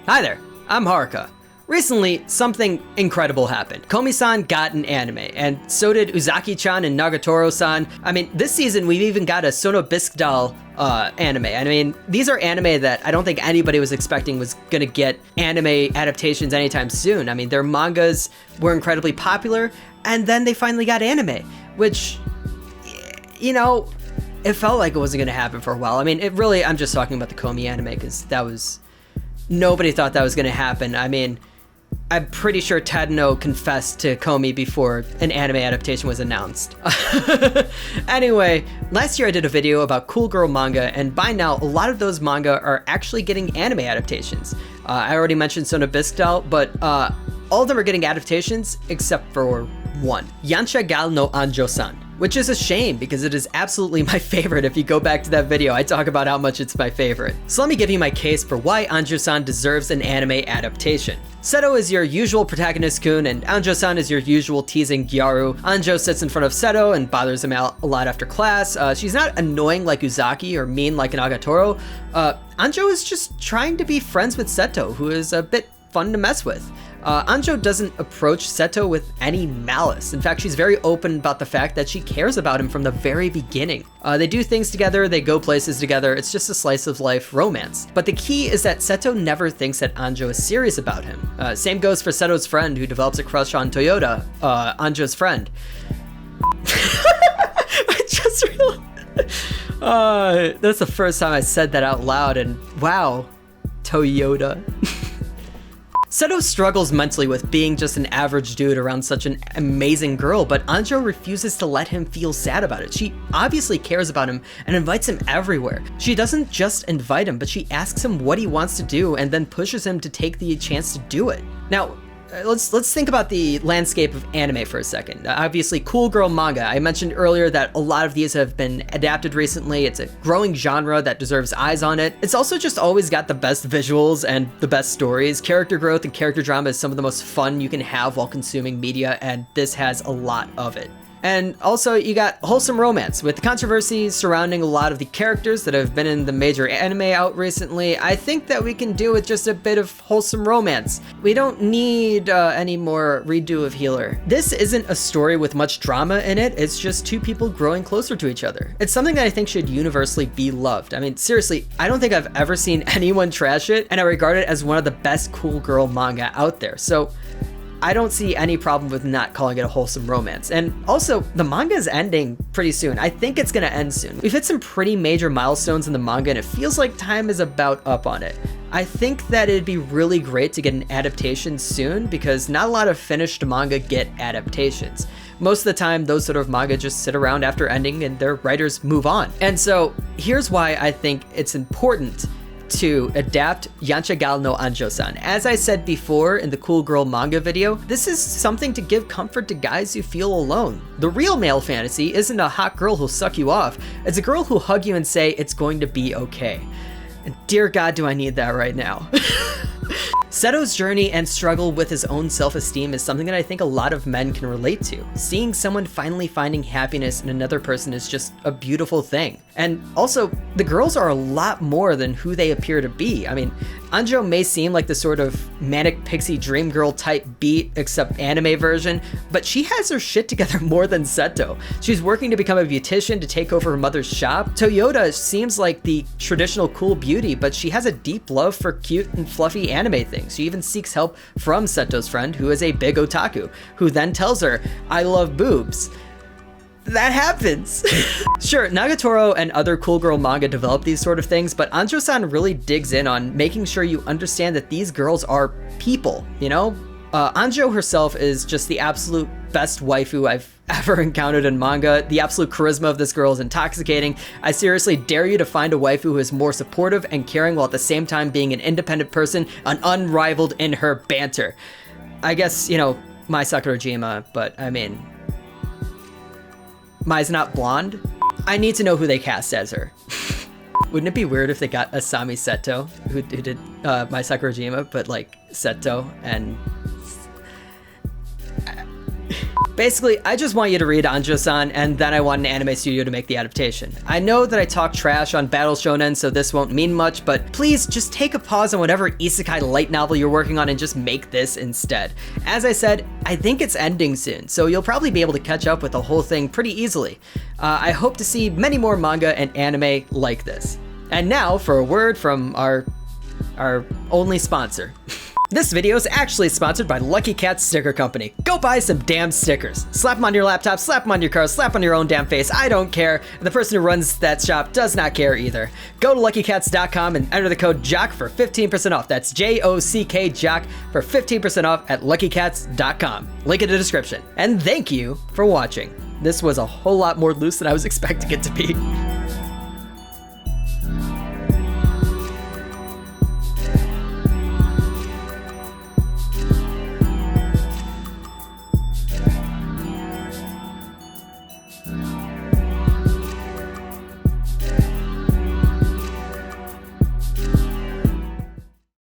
Hi there, I'm Haruka. Recently, something incredible happened. Komi-san got an anime, and so did Uzaki-chan and Nagatoro-san. I mean, this season we've even got a Sono Bisque-doll anime. I mean, these are anime that I don't think anybody was expecting was gonna get anime adaptations anytime soon. I mean, their mangas were incredibly popular, and then they finally got anime, which, you know, it felt like it wasn't gonna happen for a while. I mean, I'm just talking about the Komi anime, because nobody thought that was gonna happen. I mean, I'm pretty sure Tadano confessed to Komi before an anime adaptation was announced. Anyway, last year I did a video about Cool Girl Manga, and by now a lot of those manga are actually getting anime adaptations. I already mentioned Sono Bisque-doll, but all of them are getting adaptations except for one. Yancha Gal no Anjou-san, which is a shame because it is absolutely my favorite. If you go back to that video, I talk about how much it's my favorite. So let me give you my case for why Anjou-san deserves an anime adaptation. Seto is your usual protagonist-kun, and Anjou-san is your usual teasing Gyaru. Anjou sits in front of Seto and bothers him out a lot after class. She's not annoying like Uzaki or mean like an Nagatoro. Anjou is just trying to be friends with Seto, who is a bit fun to mess with. Anjou doesn't approach Seto with any malice. In fact, she's very open about the fact that she cares about him from the very beginning. They do things together, they go places together, it's just a slice of life romance. But the key is that Seto never thinks that Anjou is serious about him. Same goes for Seto's friend, who develops a crush on Toyota, Anjou's friend. I just realized, that's the first time I said that out loud, and wow, Toyota. Seto struggles mentally with being just an average dude around such an amazing girl, but Anjou refuses to let him feel sad about it. She obviously cares about him and invites him everywhere. She doesn't just invite him, but she asks him what he wants to do and then pushes him to take the chance to do it. Now, let's think about the landscape of anime for a second. Obviously, Cool Girl Manga. I mentioned earlier that a lot of these have been adapted recently. It's a growing genre that deserves eyes on it. It's also just always got the best visuals and the best stories. Character growth and character drama is some of the most fun you can have while consuming media, and this has a lot of it. And also, you got wholesome romance. With the controversy surrounding a lot of the characters that have been in the major anime out recently, I think that we can do with just a bit of wholesome romance. We don't need any more redo of Healer. This isn't a story with much drama in it, it's just two people growing closer to each other. It's something that I think should universally be loved. I mean, seriously, I don't think I've ever seen anyone trash it, and I regard it as one of the best cool girl manga out there. So I don't see any problem with not calling it a wholesome romance. And also, the manga is ending pretty soon. I think it's gonna end soon. We've hit some pretty major milestones in the manga, and it feels like time is about up on it. I think that it'd be really great to get an adaptation soon, because not a lot of finished manga get adaptations. Most of the time, those sort of manga just sit around after ending and their writers move on. And so, here's why I think it's important to adapt Yancha Gal no Anjou-san. As I said before in the Cool Girl Manga video, this is something to give comfort to guys who feel alone. The real male fantasy isn't a hot girl who'll suck you off, it's a girl who'll hug you and say it's going to be okay. And dear God, do I need that right now. Seto's journey and struggle with his own self-esteem is something that I think a lot of men can relate to. Seeing someone finally finding happiness in another person is just a beautiful thing. And also, the girls are a lot more than who they appear to be. I mean, Anjou may seem like the sort of manic pixie dream girl type beat, except anime version, but she has her shit together more than Seto. She's working to become a beautician to take over her mother's shop. Toyota seems like the traditional cool beauty, but she has a deep love for cute and fluffy anime things. She even seeks help from Seto's friend, who is a big otaku, who then tells her, "I love boobs." That happens. Sure, Nagatoro and other cool girl manga develop these sort of things, but Anjou-san really digs in on making sure you understand that these girls are people, you know? Anjou herself is just the absolute best waifu I've ever encountered in manga. The absolute charisma of this girl is intoxicating. I seriously dare you to find a waifu who is more supportive and caring while at the same time being an independent person and unrivaled in her banter. I guess, you know, Mai Sakurajima, but I mean, Mai's not blonde. I need to know who they cast as her. Wouldn't it be weird if they got Asami Seto, who did Mai Sakurajima, but like Seto and Basically, I just want you to read Anjou-san, and then I want an anime studio to make the adaptation. I know that I talk trash on Battle Shonen, so this won't mean much, but please just take a pause on whatever isekai light novel you're working on and just make this instead. As I said, I think it's ending soon, so you'll probably be able to catch up with the whole thing pretty easily. I hope to see many more manga and anime like this. And now for a word from our only sponsor. This video is actually sponsored by Lucky Cat Sticker Company. Go buy some damn stickers. Slap them on your laptop, slap them on your car, slap on your own damn face. I don't care. The person who runs that shop does not care either. Go to LuckyCats.com and enter the code JOCK for 15% off. That's J-O-C-K JOCK for 15% off at LuckyCats.com. Link in the description. And thank you for watching. This was a whole lot more loose than I was expecting it to be.